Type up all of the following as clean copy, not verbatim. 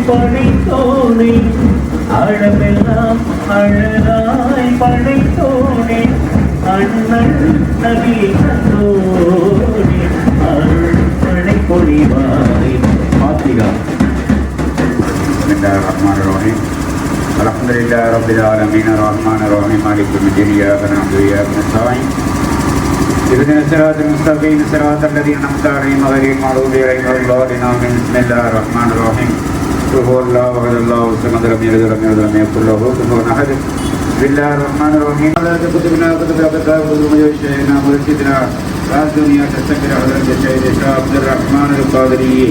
படைத்தோனே அழவெல்லாம் அழகாய் படைத்தோனே அண்ணன் நபி கண்டோனே அருள் படை பொழிவாய் Fatiha. Bismillahirrahmanirrahim. Alhamdulillahi rabbil alamin arrahmanir rahim maliki yawmiddin iyyaka na'budu wa iyyaka nasta'in ihdinas siratal mustaqim siratal ladzina an'amta 'alaihim ghayril maghdubi 'alaihim waladdallin amin. Bismillahir rahim. Qul huwallahu ahad Allahu samad lam yalid wa lam yulad wa lam yakul lahu kufuwan ahad. Bismillahirrahmanirrahim. La taqutuna qadra mujahidina mursidina dunya tasbir hadrat sayyid Shah Abdul Rahman al-Qadiri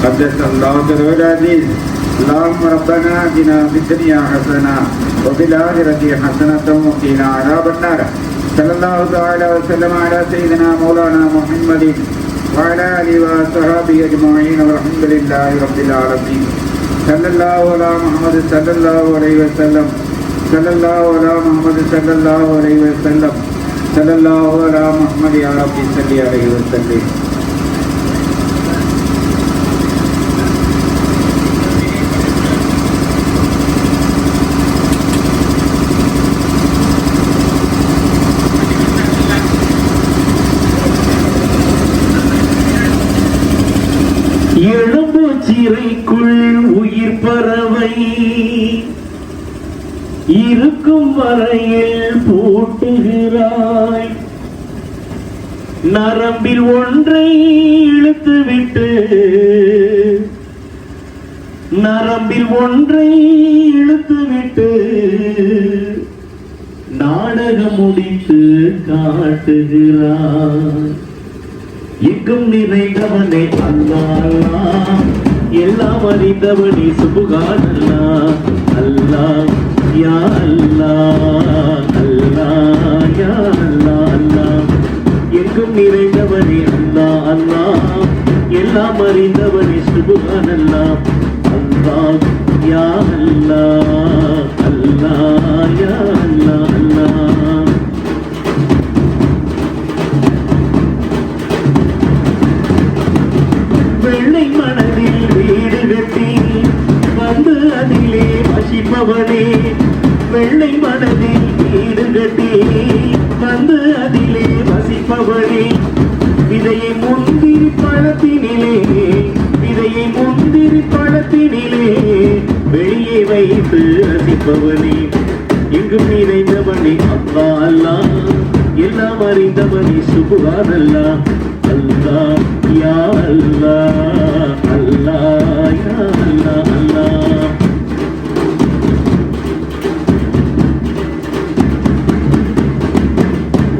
qaddasallahu ta'ala aziz. اللهم ربنا آتنا في الدنيا حسنة وفي الآخرة حسنة وقنا عذاب النار. صلى الله تعالى وسلم على سيدنا مولانا محمد وعلى آله وصحبه أجمعين والحمد لله رب العالمين. صلى الله على محمد صلى الله عليه وسلم. صلى الله على محمد صلى الله عليه وسلم. صلى الله على محمد يا ربي صل عليه وسلم. எழும்பூச்சிறைக்குள் உயிர் பறவை இருக்கும் வரையில் பூட்டுகிறாய். நரம்பில் ஒன்றை இழுத்துவிட்டு நாடகம் முடித்து காட்டுகிறாய். எங்கும் நிறைந்தவனே அல்லாஹ் அல்லாஹ், எல்லாம் அறிந்தவனே சுப்ஹான் அல்லாஹ். அல்லாஹ் யா அல்லாஹ், அல்லாஹ் யா அல்லாஹ் அல்லாஹ். எங்கும் நிறைந்தவனே அல்லாஹ் அல்லாஹ், எல்லாம் அறிந்தவனே சுப்ஹான் அல்லாஹ். அல்லாஹ் யா அல்லாஹ், அல்லாஹ் யா அல்லாஹ் அல்லாஹ். வெள்ளை மனதில் வீடு கட்டி வந்து அதிலே வசிப்பவனே. வெள்ளை மனதில் வீடு கட்டி வந்து அதிலே வசிப்பவனே. விதையை முந்திரி பழத்தினிலே வெளியே வைத்து ரசிப்பவனே. எங்கும் நிறைந்தவனே அல்லாஹ் அல்லாஹ், எல்லாம் அறிந்தவனே சுப்ஹான் அல்லாஹ். அல்லாஹ் யா அல்லாஹ், அல்லாஹ் யா அல்லாஹ் அல்லாஹ்.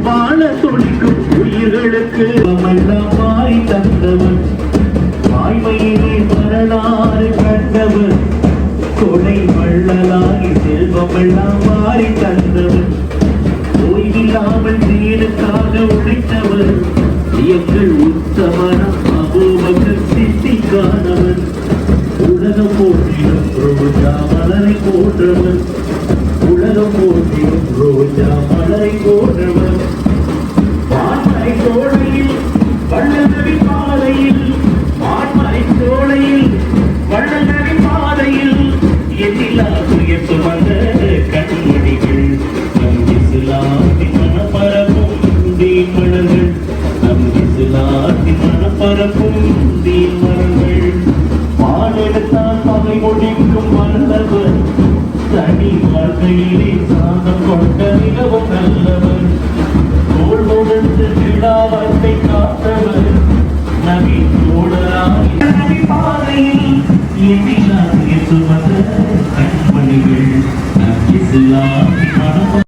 வாழ துடிக்கும் உயிர்களுக்கு எல்லாம் வாய் தந்தவன். வாய்மையிலே வரலாறு கண்டவன். கொடை வள்ளலாகி செல்வமெல்லாம் வாரி தந்தவன். ஓய்வில்லாமல் தீனுக்காக உழைத்தவர். எங்கள் உத்தமனம் அபூபக்கர் சித்திக்கானவன். உலகம் போற்றிடும் ரோஜா மலரை போன்றவன். உலகம் போற்றிடும் ரோஜா மலரை போன்றவன். வான்மலை சோலையில் வள்ளலவி பாதையில், வான்மலை சோலையில் வள்ளலவி பாதையில் எதிலா துயர் சுமந்த கண்மணிகள். நம் இஸ்லாத்தின் மனப்பரப்பும் தீன் மலர்கள். நம் இஸ்லாத்தின் மனப்பரப்பும் தீன் மலர்கள். பாடெடுத்தால் பகை ஒழிக்கும் வல்லவர். தனி வாழ்க்கையிலே சாதம் கொண்ட மிகவும் நல்லவர். தோள் கொடுத்து விடாவத்தை காத்தவர். நபி தோழராய் நபி பாதையில் எதிலாக சுமந்த கண்மணிகள். நம் இஸ்லாத்தின்